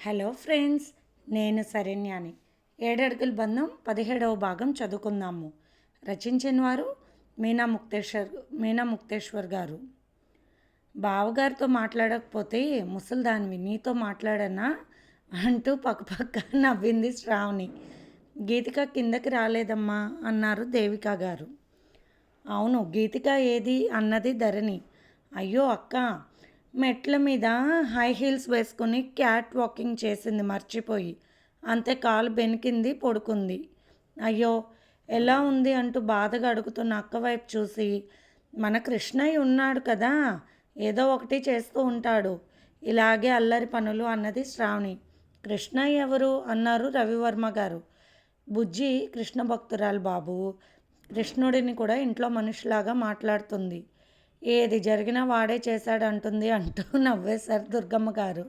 Hello friends, నేను శరణ్యాని. ఏడడుగుల బంధం 17వ భాగం చదువుకుందాము. రచించిన వారు మీనా ముక్తేశ్వర్ గారు. బావగారితో మాట్లాడకపోతే ముసల్దానివి నీతో మాట్లాడనా అంటూ పక్కపక్క నవ్వింది శ్రావణి. గీతిక కిందకి రాలేదమ్మా అన్నారు దేవిక గారు. అవును, గీతిక ఏది అన్నది ధరణి. అయ్యో అక్క, మెట్ల మీద హై హీల్స్ వేసుకుని క్యాట్ వాకింగ్ చేసింది మర్చిపోయి. అంతే, కాలు బెనికింది, పడుకుంది. అయ్యో ఎలా ఉంది అంటూ బాధగా అడుగుతున్న అక్క వైపు చూసి, మన కృష్ణయ్య ఉన్నాడు కదా, ఏదో ఒకటి చేస్తూ ఉంటాడు, ఇలాగే అల్లరి పనులు అన్నది శ్రావణి. కృష్ణయ్య ఎవరు అన్నారు రవివర్మ గారు. బుజ్జి కృష్ణ భక్తురాలు బాబు, కృష్ణుడిని కూడా ఇంట్లో మనిషిలాగా మాట్లాడుతుంది, ఏది జరిగినా వాడే చేశాడంటుంది అంటూ నవ్వేశారు దుర్గమ్మ గారు.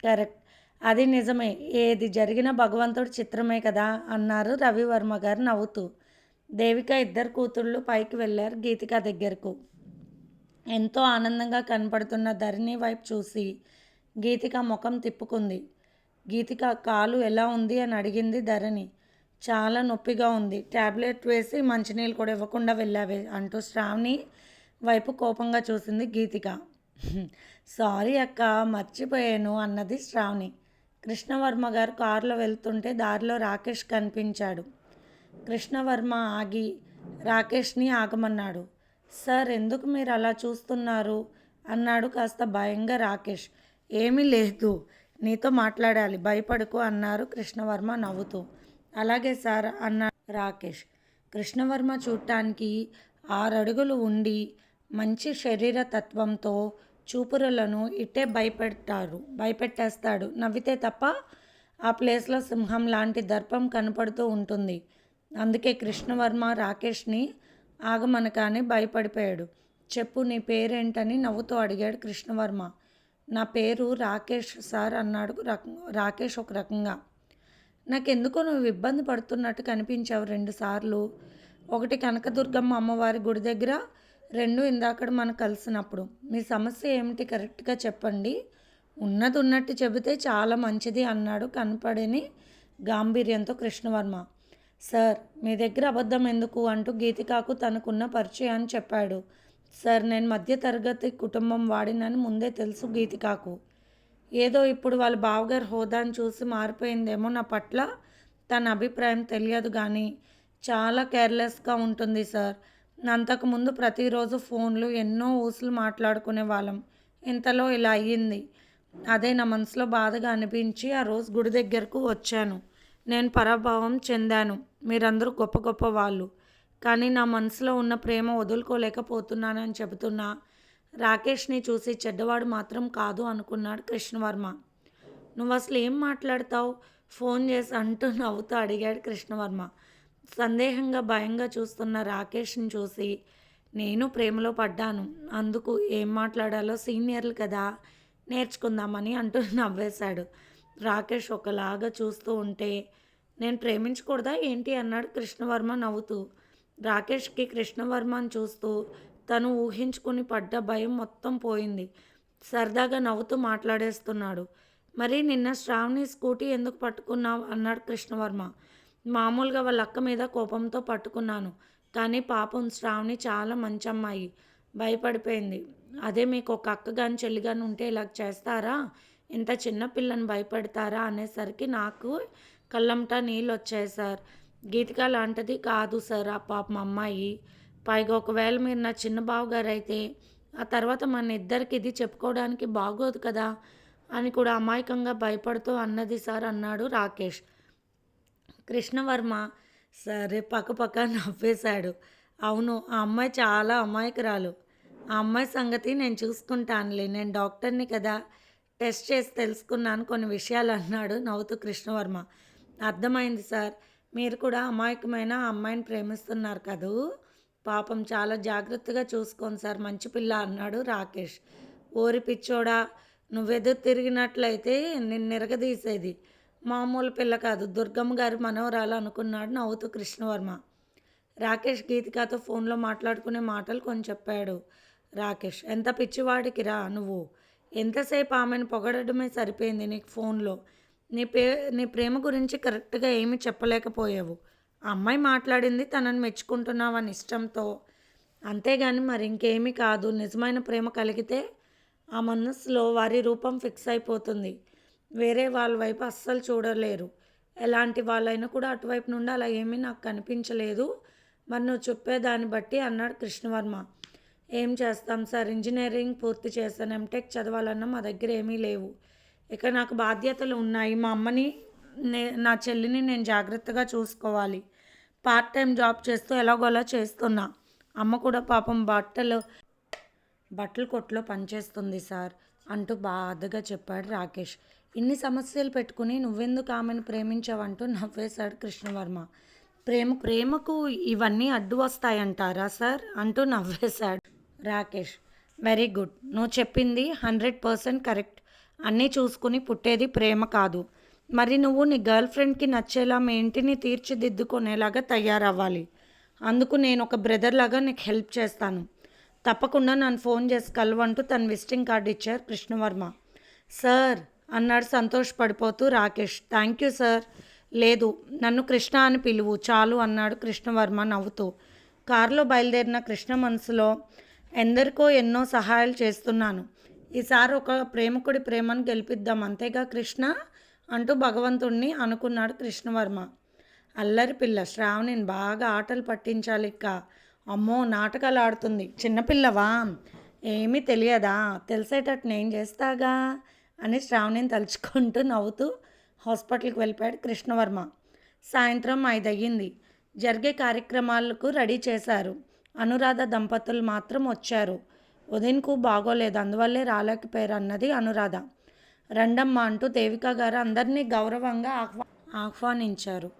కరెక్ట్, అది నిజమే, ఏది జరిగినా భగవంతుడు చిత్రమే కదా అన్నారు రవివర్మ గారు నవ్వుతూ. దేవిక ఇద్దరు కూతుళ్ళు పైకి వెళ్ళారు గీతిక దగ్గరకు. ఎంతో ఆనందంగా కనపడుతున్న ధరణి వైపు చూసి గీతిక ముఖం తిప్పుకుంది. గీతిక కాలు ఎలా ఉంది అని అడిగింది ధరణి. చాలా నొప్పిగా ఉంది, ట్యాబ్లెట్ వేసి మంచినీళ్ళు కూడా ఇవ్వకుండా వెళ్ళావే అంటూ శ్రావణి వైపు కోపంగా చూసింది గీతిక. సారీ అక్క, మర్చిపోయాను అన్నది శ్రావణి. కృష్ణవర్మ గారు కారులో వెళ్తుంటే దారిలో రాకేష్ కనిపించాడు. కృష్ణవర్మ ఆగి రాకేష్ని ఆగమన్నాడు. సార్, ఎందుకు మీరు అలా చూస్తున్నారు అన్నాడు కాస్త భయంగా రాకేష్. ఏమీ లేదు, నీతో మాట్లాడాలి, భయపడుకు అన్నారు కృష్ణవర్మ నవ్వుతూ. అలాగే సార్ అన్నాడు రాకేష్. కృష్ణవర్మ చూడటానికి 6 అడుగులు ఉండి మంచి శరీర తత్వంతో చూపురులను ఇట్టే భయపెట్టేస్తాడు. నవ్వితే తప్ప ఆ ప్లేస్లో సింహం లాంటి దర్పం కనపడుతూ ఉంటుంది. అందుకే కృష్ణవర్మ రాకేష్ని ఆగమనకానే భయపడిపోయాడు. చెప్పు, నీ పేరేంటని నవ్వుతూ అడిగాడు కృష్ణవర్మ. నా పేరు రాకేష్ సార్ అన్నాడు రాకేష్ ఒక రకంగా. నాకెందుకో నువ్వు ఇబ్బంది పడుతున్నట్టు కనిపించావు 2 సార్లు. ఒకటి కనకదుర్గమ్మ అమ్మవారి గుడి దగ్గర, 2 ఇందాకడ మనం కలిసినప్పుడు. మీ సమస్య ఏమిటి కరెక్ట్గా చెప్పండి, ఉన్నది ఉన్నట్టు చెబితే చాలా మంచిది అన్నాడు కనపడని గాంభీర్యంతో కృష్ణవర్మ. సార్, మీ దగ్గర అబద్ధం ఎందుకు అంటూ గీతికాకు తనకున్న పరిచయాన్ని చెప్పాడు. సార్, నేను మధ్యతరగతి కుటుంబం వాడినని ముందే తెలుసు గీతికాకు. ఏదో ఇప్పుడు వాళ్ళ బావగారు హోదాని చూసి మారిపోయిందేమో నా పట్ల తన అభిప్రాయం తెలియదు కానీ చాలా కేర్లెస్గా ఉంటుంది సార్. అంతకుముందు ప్రతిరోజు ఫోన్లు ఎన్నో ఊసులు మాట్లాడుకునే వాళ్ళం, ఇంతలో ఇలా అయ్యింది. అదే నా మనసులో బాధగా అనిపించి ఆ రోజు గుడి దగ్గరకు వచ్చాను. నేను పరాభవం చెందాను, మీరందరూ గొప్ప గొప్ప వాళ్ళు, కానీ నా మనసులో ఉన్న ప్రేమ వదులుకోలేకపోతున్నానని చెబుతున్నా రాకేష్ని చూసి చెడ్డవాడు మాత్రం కాదు అనుకున్నాడు కృష్ణవర్మ. నువ్వు అసలు ఏం మాట్లాడతావు ఫోన్ చేసి అంటూ నవ్వుతూ అడిగాడు కృష్ణవర్మ. సందేహంగా భయంగా చూస్తున్న రాకేష్ని చూసి, నేను ప్రేమలో పడ్డాను, అందుకు ఏం మాట్లాడాలో సీనియర్లు కదా నేర్చుకుందామని అంటూ నవ్వేశాడు. రాకేష్ ఒకలాగా చూస్తూ ఉంటే, నేను ప్రేమించకూడదా ఏంటి అన్నాడు కృష్ణవర్మ నవ్వుతూ. రాకేష్కి కృష్ణవర్మని చూస్తూ తను ఊహించుకుని పడ్డ భయం మొత్తం పోయింది. సరదాగా నవ్వుతూ మాట్లాడేస్తున్నాడు. మరి నిన్న శ్రావణి స్కూటీ ఎందుకు పట్టుకున్నావు అన్నాడు కృష్ణవర్మ. మామూలుగా వాళ్ళ అక్క మీద కోపంతో పట్టుకున్నాను, కానీ పాపం శ్రావణి చాలా మంచి అమ్మాయి, భయపడిపోయింది. అదే మీకు ఒక అక్క కానీ చెల్లి కానీ ఉంటే ఇలా చేస్తారా, ఇంత చిన్న పిల్లని భయపెడతారా అనేసరికి నాకు కళ్ళంటా నీళ్ళు వచ్చాయి సార్. గీతిక లాంటిది కాదు సార్ ఆ పాపం అమ్మాయి. పైగా ఒకవేళ మీరు నా చిన్న బావగారు అయితే ఆ తర్వాత మన ఇద్దరికి ఇది చెప్పుకోవడానికి బాగోదు కదా అని కూడా అమాయకంగా భయపడుతూ అన్నది సార్ అన్నాడు రాకేష్. కృష్ణవర్మ సరే పక్కపక్క నవ్వేశాడు. అవును, ఆ అమ్మాయి చాలా అమాయకురాలు, ఆ అమ్మాయి సంగతి నేను చూసుకుంటానులే, నేను డాక్టర్ని కదా, టెస్ట్ చేసి తెలుసుకున్నాను కొన్ని విషయాలు అన్నాడు నవ్వుతూ కృష్ణవర్మ. అర్థమైంది సార్, మీరు కూడా అమాయకమైన ఆ అమ్మాయిని ప్రేమిస్తున్నారు కదూ, పాపం చాలా జాగ్రత్తగా చూసుకోండి సార్, మంచి పిల్ల అన్నాడు రాకేష్. ఓరి పిచ్చోడా, నువ్వెదురు తిరిగినట్లయితే నిన్ను నిరగదీసేది, మామూలు పిల్ల కాదు, దుర్గమ్మ గారి మనవరాలు అనుకున్నాడు నవ్వుతూ కృష్ణవర్మ. రాకేష్ గీతికతో ఫోన్లో మాట్లాడుకునే మాటలు కొన్ని చెప్పాడు. రాకేష్, ఎంత పిచ్చివాడికిరా నువ్వు, ఎంతసేపు ఆమెను పొగడమే సరిపోయింది నీకు ఫోన్లో, నీ పే నీ ప్రేమ గురించి కరెక్ట్‌గా ఏమీ చెప్పలేకపోయావు. ఆ అమ్మాయి మాట్లాడింది తనని మెచ్చుకుంటున్నావని ఇష్టంతో. అంతేగాని మరి ఇంకేమీ కాదు. నిజమైన ప్రేమ కలిగితే ఆ మనసులో వారి రూపం ఫిక్స్ అయిపోతుంది. వేరే వాళ్ళ వైపు అస్సలు చూడలేరు. ఎలాంటి వాళ్ళైనా కూడా అటువైపు నుండి అలా ఏమీ నాకు కనిపించలేదు. మరి నువ్వు చెప్పేదాన్ని బట్టి అన్నాడు కృష్ణవర్మ. ఏం చేస్తాం సార్, ఇంజినీరింగ్ పూర్తి చేశాను. ఎంటెక్ చదవాలన్నా మా దగ్గర ఏమీ లేవు. ఇక నాకు బాధ్యతలు ఉన్నాయి. మా అమ్మని నా చెల్లిని నేను జాగ్రత్తగా చూసుకోవాలి. పార్ట్ టైం జాబ్ చేస్తూ ఎలాగోలా చేస్తున్నా. అమ్మ కూడా పాపం బట్టల కొట్లో పనిచేస్తుంది సార్ అంటూ బాధగా చెప్పాడు రాకేష్. ఇన్ని సమస్యలు పెట్టుకుని నువ్వెందుకు ఆమెను ప్రేమించావంటూ నవ్వేశాడు కృష్ణవర్మ. ప్రేమకు ఇవన్నీ అడ్డు వస్తాయంటారా సార్ అంటూ నవ్వేశాడు రాకేష్. వెరీ గుడ్, నువ్వు చెప్పింది 100% కరెక్ట్. అన్నీ చూసుకుని పుట్టేది ప్రేమ కాదు. మరి నువ్వు నీ గర్ల్ ఫ్రెండ్కి నచ్చేలా మీ ఇంటిని తీర్చిదిద్దుకునేలాగా తయారవ్వాలి. అందుకు నేను ఒక బ్రదర్ లాగా నీకు హెల్ప్ చేస్తాను. తప్పకుండా నన్ను ఫోన్ చేసి కలవంటూ తన విజిటింగ్ కార్డు ఇచ్చారు కృష్ణవర్మ. సార్ అన్నాడు సంతోషపడిపోతూ రాకేష్. Thank you sir. లేదు, నన్ను కృష్ణ అని పిలువు చాలు అన్నాడు కృష్ణవర్మ నవ్వుతూ. కారులో బయలుదేరిన కృష్ణ మనసులో ఎందరికో ఎన్నో సహాయాలు చేస్తున్నాను. ఈసారి ఒక ప్రేమికుడి ప్రేమను గెలిపిద్దాం అంతేగా కృష్ణ అంటూ భగవంతుణ్ణి అనుకున్నాడు కృష్ణవర్మ. అల్లరి పిల్ల శ్రావణిని బాగా ఆటలు పట్టించాలి. అమ్మో, నాటకాలు ఆడుతుంది. చిన్నపిల్లవా, ఏమీ తెలియదా? తెలిసేటట్టు నేను చేస్తాగా అని శ్రావణిని తలుచుకుంటూ నవ్వుతూ హాస్పిటల్కి వెళ్ళిపోయాడు కృష్ణవర్మ. సాయంత్రం 5 అయ్యింది. జరిగే కార్యక్రమాలకు రెడీ చేశారు. అనురాధ దంపతులు మాత్రం వచ్చారు. ఉదయన్కు బాగోలేదు, అందువల్లే రాలేకపోయారు అన్నది అనురాధ. రండమ్మ అంటూ దేవిక గారు అందరినీ గౌరవంగా ఆహ్వానించారు.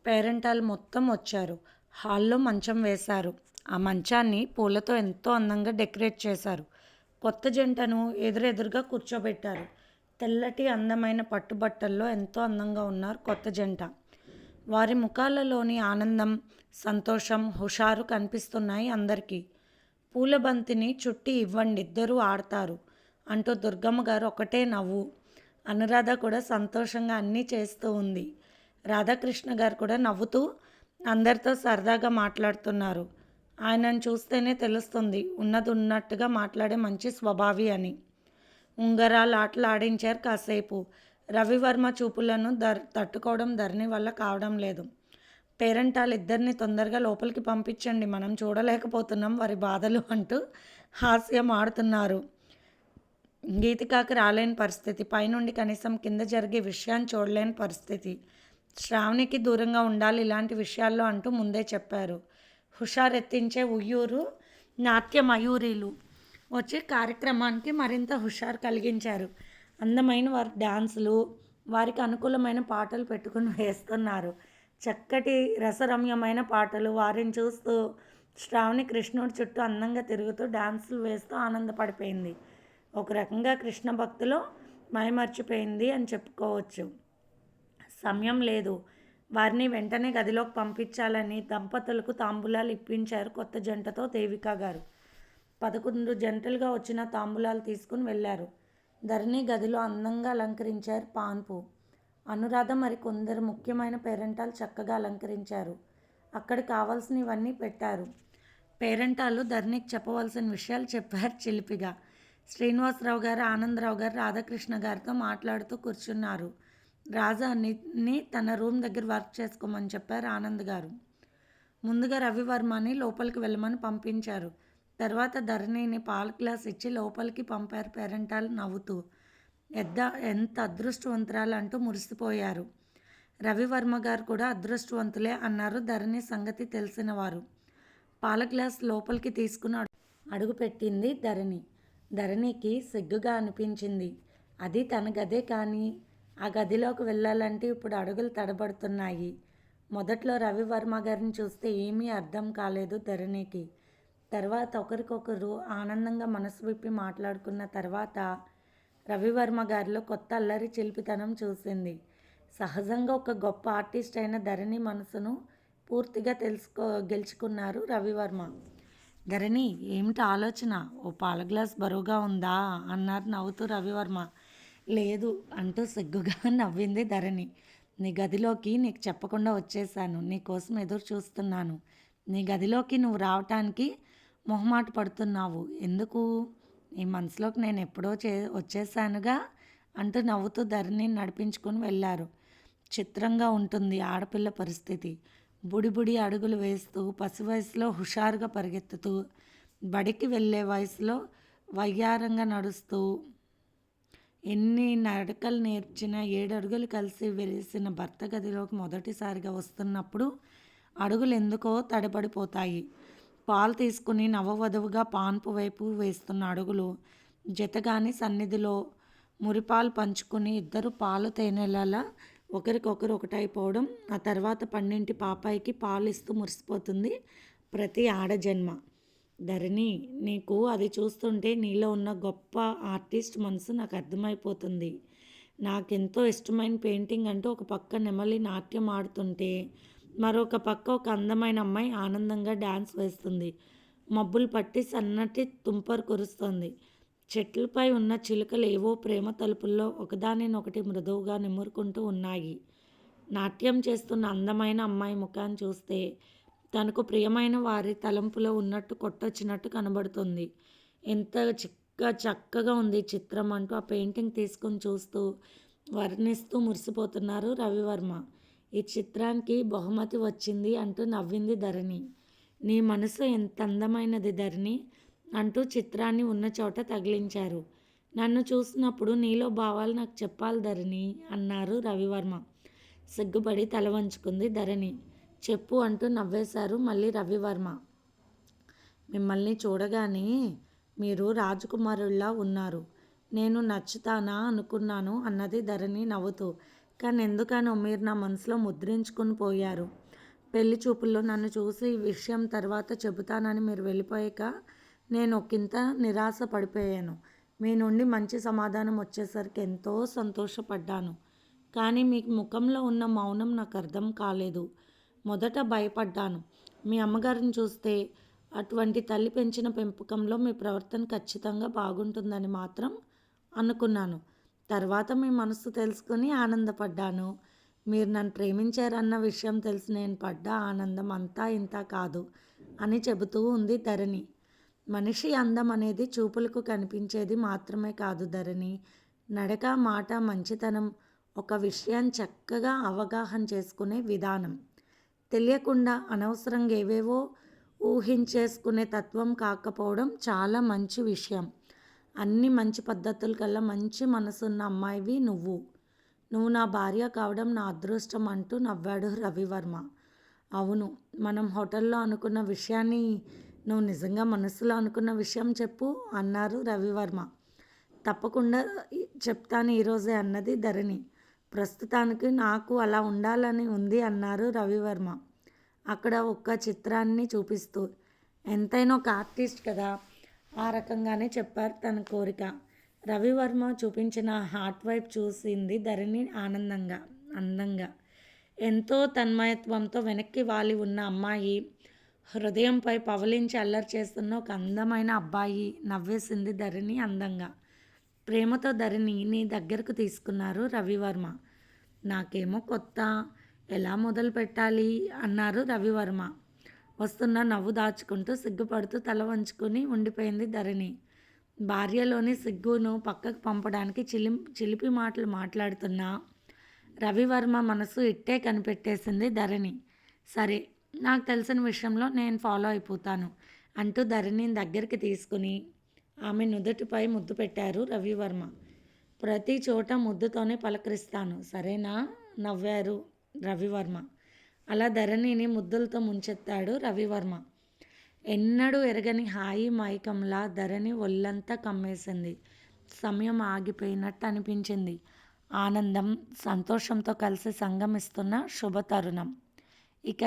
పేరెంటాలు మొత్తం వచ్చారు. హాల్లో మంచం వేశారు. ఆ మంచాన్ని పూలతో ఎంతో అందంగా డెకరేట్ చేశారు. కొత్త జంటను ఎదురెదురుగా కూర్చోబెట్టారు. తెల్లటి అందమైన పట్టుబట్టల్లో ఎంతో అందంగా ఉన్నారు కొత్త జంట. వారి ముఖాలలోని ఆనందం, సంతోషం, హుషారు కనిపిస్తున్నాయి అందరికీ. పూలబంతిని చుట్టి ఇవ్వండి, ఇద్దరూ ఆడతారు అంటూ దుర్గమ్మ గారు ఒకటే నవ్వు. అనురాధ కూడా సంతోషంగా అన్నీ చేస్తూ ఉంది. రాధాకృష్ణ గారు కూడా నవ్వుతూ అందరితో సరదాగా మాట్లాడుతున్నారు. ఆయనను చూస్తేనే తెలుస్తుంది ఉన్నది ఉన్నట్టుగా మాట్లాడే మంచి స్వభావి అని. ఉంగరాలు ఆటలు ఆడించారు కాసేపు. రవివర్మ చూపులను తట్టుకోవడం ధరణి వల్ల కావడం లేదు. పేరెంటాలు ఇద్దరిని తొందరగా లోపలికి పంపించండి, మనం చూడలేకపోతున్నాం వారి బాధలు అంటూ హాస్యం ఆడుతున్నారు. గీతికాకి రాలేని పరిస్థితి, పైనుండి కనీసం కింద జరిగే విషయాన్ని చూడలేని పరిస్థితి. శ్రావణికి దూరంగా ఉండాలి ఇలాంటి విషయాల్లో అంటూ ముందే చెప్పారు. హుషారెత్తించే ఉయ్యూరు నాట్య మయూరీలు వచ్చి కార్యక్రమానికి మరింత హుషారు కలిగించారు. అందమైన వారి డ్యాన్సులు, వారికి అనుకూలమైన పాటలు పెట్టుకుని వేస్తున్నారు. చక్కటి రసరమ్యమైన పాటలు. వారిని చూస్తూ శ్రావణి కృష్ణుడి చుట్టూ అందంగా తిరుగుతూ డ్యాన్సులు వేస్తూ ఆనందపడిపోయింది. ఒక రకంగా కృష్ణ భక్తిలో మైమర్చిపోయింది అని చెప్పుకోవచ్చు. సమయం లేదు. వారిని వెంటనే గదిలోకి పంపించాలని దంపతులకు తాంబూలాలు ఇప్పించారు కొత్త జంటతో దేవిక గారు. 11 జంటలుగా వచ్చిన తాంబూలాలు తీసుకుని వెళ్ళారు. ధరణి గదిలో అందంగా అలంకరించారు పాన్పు. అనురాధ మరి కొందరు ముఖ్యమైన పేరెంటాలు చక్కగా అలంకరించారు. అక్కడ కావాల్సినవన్నీ పెట్టారు. పేరెంటాలు ధరణికి చెప్పవలసిన విషయాలు చెప్పారు చిలిపిగా. శ్రీనివాసరావు గారు, ఆనందరావు గారు రాధాకృష్ణ గారితో మాట్లాడుతూ కూర్చున్నారు. రాజాని తన రూమ్ దగ్గర వర్క్ చేసుకోమని చెప్పారు ఆనంద్ గారు. ముందుగా రవివర్మని లోపలికి వెళ్ళమని పంపించారు. తర్వాత ధరణిని పాల గ్లాస్ ఇచ్చి లోపలికి పంపారు పేరెంటాలు నవ్వుతూ. ఎంత అదృష్టవంతురాలు అంటూ మురిసిపోయారు. రవివర్మ గారు కూడా అదృష్టవంతులే అన్నారు ధరణి సంగతి తెలిసినవారు. పాల గ్లాస్ లోపలికి తీసుకుని అడుగుపెట్టింది ధరణి. ధరణికి సిగ్గుగా అనిపించింది. అది తన గదే కానీ ఆ గదిలోకి వెళ్ళాలంటే ఇప్పుడు అడుగులు తడబడుతున్నాయి. మొదట్లో రవివర్మ గారిని చూస్తే ఏమీ అర్థం కాలేదు ధరణికి. తర్వాత ఒకరికొకరు ఆనందంగా మనసు విప్పి మాట్లాడుకున్న తర్వాత రవివర్మ గారిలో కొత్త అల్లరి చిలిపితనం చూసింది. సహజంగా ఒక గొప్ప ఆర్టిస్ట్ అయిన ధరణి మనసును పూర్తిగా గెలుచుకున్నారు రవివర్మ. ధరణి, ఏమిటి ఆలోచన? ఓ పాల గ్లాస్ బరువుగా ఉందా అన్నారు నవ్వుతూ రవివర్మ. లేదు అంటూ సిగ్గుగా నవ్వింది ధరణి. నీ గదిలోకి నీకు చెప్పకుండా వచ్చేసాను. నీకోసం ఎదురు చూస్తున్నాను. నీ గదిలోకి నువ్వు రావటానికి మొహమాట పడుతున్నావు. ఎందుకు? నీ మనసులోకి నేను ఎప్పుడో వచ్చేసానుగా అంటూ నవ్వుతూ ధరణిని నడిపించుకొని వెళ్ళారు. చిత్రంగా ఉంటుంది ఆడపిల్ల పరిస్థితి. బుడి బుడి అడుగులు వేస్తూ పసి వయసులో హుషారుగా పరిగెత్తుతూ బడికి వెళ్ళే వయసులో వయ్యారంగా నడుస్తూ ఎన్ని నడకలు నేర్చిన 7 అడుగులు కలిసి వెలిసిన భర్త గదిలోకి మొదటిసారిగా వస్తున్నప్పుడు అడుగులు ఎందుకో తడబడిపోతాయి. పాలు తీసుకుని నవవధువుగా పాన్పు వైపు వేస్తున్న అడుగులు జతగాని సన్నిధిలో మురిపాలు పంచుకుని ఇద్దరు పాలు తేనెలలా ఒకరికొకరు ఒకటైపోవడం. ఆ తర్వాత పన్నింటి పాపాయికి పాలు ఇస్తూ మురిసిపోతుంది ప్రతి ఆడజన్మ. ధరణి, నీకు అది చూస్తుంటే నీలో ఉన్న గొప్ప ఆర్టిస్ట్ మనసు నాకు అర్థమైపోతుంది. నాకెంతో ఇష్టమైన పెయింటింగ్ అంటూ ఒక పక్క నెమలి నాట్యం ఆడుతుంటే మరొక పక్క ఒక అందమైన అమ్మాయి ఆనందంగా డ్యాన్స్ వేస్తుంది. మబ్బులు పట్టి సన్నటి తుంపరు కురుస్తుంది. చెట్లపై ఉన్న చిలుకలు ఏవో ప్రేమ తలుపుల్లో ఒకదానినొకటి మృదువుగా నిమురుకుంటూ ఉన్నాయి. నాట్యం చేస్తున్న అందమైన అమ్మాయి ముఖాన్ని చూస్తే తనకు ప్రియమైన వారి తలంపులో ఉన్నట్టు కొట్టొచ్చినట్టు కనబడుతుంది. ఎంత చక్కగా ఉంది చిత్రం అంటూ ఆ పెయింటింగ్ తీసుకుని చూస్తూ వర్ణిస్తూ మురిసిపోతున్నారు రవివర్మ. ఈ చిత్రానికి బహుమతి వచ్చింది అంటూ నవ్వింది ధరణి. నీ మనసు ఎంత అందమైనది ధరణి అంటూ చిత్రాన్ని ఉన్న చోట తగిలించారు. నన్ను చూసినప్పుడు నీలో భావాలు నాకు చెప్పాలి ధరణి అన్నారు రవివర్మ. సిగ్గుపడి తల వంచుకుంది ధరణి. చెప్పు అంటూ నవ్వేశారు మళ్ళీ రవివర్మ. మిమ్మల్ని చూడగానే మీరు రాజకుమారుల్లా ఉన్నారు. నేను నచ్చుతానా అనుకున్నాను అన్నది ధరణి నవ్వుతూ. కానీ ఎందుకనో మీరు నా మనసులో ముద్రించుకుని పోయారు. పెళ్లి చూపుల్లో నన్ను చూసి ఈ విషయం తర్వాత చెబుతానని మీరు వెళ్ళిపోయాక నేను ఒకంత నిరాశ పడిపోయాను. మీ నుండి మంచి సమాధానం వచ్చేసరికి ఎంతో సంతోషపడ్డాను. కానీ మీ ముఖంలో ఉన్న మౌనం నాకు అర్థం కాలేదు. మొదట భయపడ్డాను. మీ అమ్మగారిని చూస్తే అటువంటి తల్లి పెంచిన పెంపకంలో మీ ప్రవర్తన ఖచ్చితంగా బాగుంటుందని మాత్రం అనుకున్నాను. తర్వాత మీ మనసు తెలుసుకుని ఆనందపడ్డాను. మీరు నన్ను ప్రేమించారన్న విషయం తెలిసి నేను పడ్డ ఆనందం అంతా ఇంత కాదు అని చెబుతూ ఉంది ధరణి. మనిషి అందం అనేది చూపులకు కనిపించేది మాత్రమే కాదు ధరణి. నడక, మాట, మంచితనం, ఒక విషయాన్ని చక్కగా అవగాహన చేసుకునే విధానం. తెలియకుండా అనవసరంగా ఏవేవో ఊహించేసుకునే తత్వం కాకపోవడం చాలా మంచి విషయం. అన్ని మంచి పద్ధతుల కల్లా మంచి మనసున్న అమ్మాయివి నువ్వు. నువ్వు నా భార్య కావడం నా అదృష్టం అంటూ నవ్వాడు రవివర్మ. అవును, మనం హోటల్లో అనుకున్న విషయాన్ని నువ్వు నిజంగా మనసులో అనుకున్న విషయం చెప్పు అన్నారు రవివర్మ. తప్పకుండా చెప్తాను ఈరోజే అన్నది ధరణి. ప్రస్తుతానికి నాకు అలా ఉండాలని ఉంది అన్నారు రవివర్మ అక్కడ ఒక్క చిత్రాన్ని చూపిస్తూ. ఎంతైనా ఒక ఆర్టిస్ట్ కదా, ఆ రకంగానే చెప్పారు తన కోరిక. రవివర్మ చూపించిన హార్ట్ వైపు చూసింది ధరణి అందంగా. ఎంతో తన్మయత్వంతో వెనక్కి వాలి ఉన్న అమ్మాయి, హృదయంపై పవలించి అల్లరి చేస్తున్న ఒక అందమైన అబ్బాయి నవ్వేసింది ధరణి అందంగా. ప్రేమతో ధరణి నీ దగ్గరకు తీసుకున్నారు రవివర్మ. నాకేమో కొత్త, ఎలా మొదలు పెట్టాలి అన్నారు రవివర్మ. వస్తున్న నవ్వు దాచుకుంటూ సిగ్గుపడుతూ తల వంచుకొని ఉండిపోయింది ధరణి. భార్యలోని సిగ్గును పక్కకు పంపడానికి చిలిపి మాటలు మాట్లాడుతున్న రవివర్మ మనసు ఇట్టే కనిపెట్టేసింది ధరణి. సరే, నాకు తెలిసిన విషయంలో నేను ఫాలో అయిపోతాను అంటూ ధరణిని దగ్గరికి తీసుకుని ఆమె నుదుటిపై ముద్దు పెట్టారు రవివర్మ. ప్రతి చోట ముద్దుతోనే పలకరిస్తాను, సరేనా నవ్వారు రవివర్మ. అలా ధరణిని ముద్దులతో ముంచెత్తాడు రవివర్మ. ఎన్నడూ ఎరగని హాయి మైకంలా ధరణి ఒళ్ళంతా కమ్మేసింది. సమయం ఆగిపోయినట్టు అనిపించింది. ఆనందం, సంతోషంతో కలిసి సంగమిస్తున్న శుభతరుణం. ఇక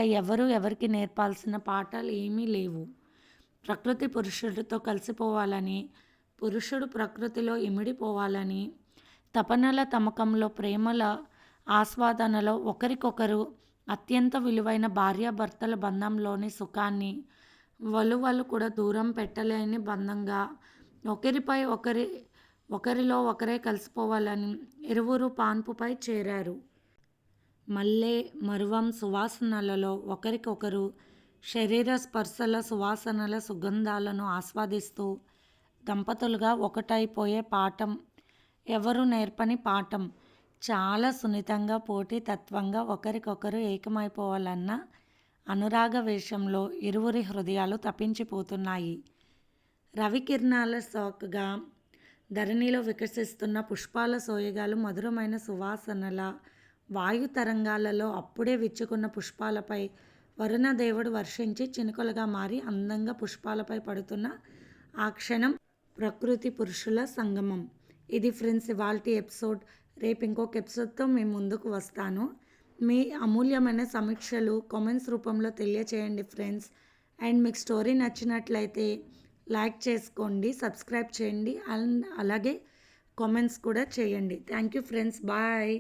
ఎవరికి నేర్పాల్సిన పాఠాలు ఏమీ లేవు. ప్రకృతి పురుషుడితో కలిసిపోవాలని, పురుషుడు ప్రకృతిలో ఇమిడిపోవాలని, తపనల తమకంలో, ప్రేమల ఆస్వాదనలో ఒకరికొకరు అత్యంత విలువైన భార్యాభర్తల బంధంలోని సుఖాన్ని వలువలు కూడా దూరం పెట్టలేని బంధంగా ఒకరిపై ఒకరి ఒకరిలో ఒకరే కలిసిపోవాలని ఇరువురు పాన్పుపై చేరారు. మల్లె, మరువం సువాసనలలో ఒకరికొకరు శరీర స్పర్శల సువాసనల సుగంధాలను ఆస్వాదిస్తూ దంపతులుగా ఒకటైపోయే పాఠం ఎవరు నేర్పని పాఠం. చాలా సున్నితంగా పోటీతత్వంగా ఒకరికొకరు ఏకమైపోవాలన్న అనురాగ వేషంలో ఇరువురి హృదయాలు తప్పించిపోతున్నాయి. రవికిరణాల సాకుగా ధరణిలో వికసిస్తున్న పుష్పాల సోయగాలు మధురమైన సువాసనల వాయు తరంగాలలో అప్పుడే విచ్చుకున్న పుష్పాలపై వరుణదేవుడు వర్షించి చినుకలుగా మారి అందంగా పుష్పాలపై పడుతున్న ఆ క్షణం ప్రకృతి పురుషుల సంగమం. ఇది ఫ్రెండ్స్ ఇవాల్టి ఎపిసోడ్. రేపు ఇంకొక ఎపిసోడ్తో మీ ముందుకు వస్తాను. మీ అమూల్యమైన సమీక్షలు కామెంట్స్ రూపంలో తెలియచేయండి ఫ్రెండ్స్. అండ్ మీకు స్టోరీ నచ్చినట్లయితే లైక్ చేసుకోండి, సబ్స్క్రైబ్ చేయండి అండ్ అలాగే కామెంట్స్ కూడా చేయండి. Thank you friends. బాయ్.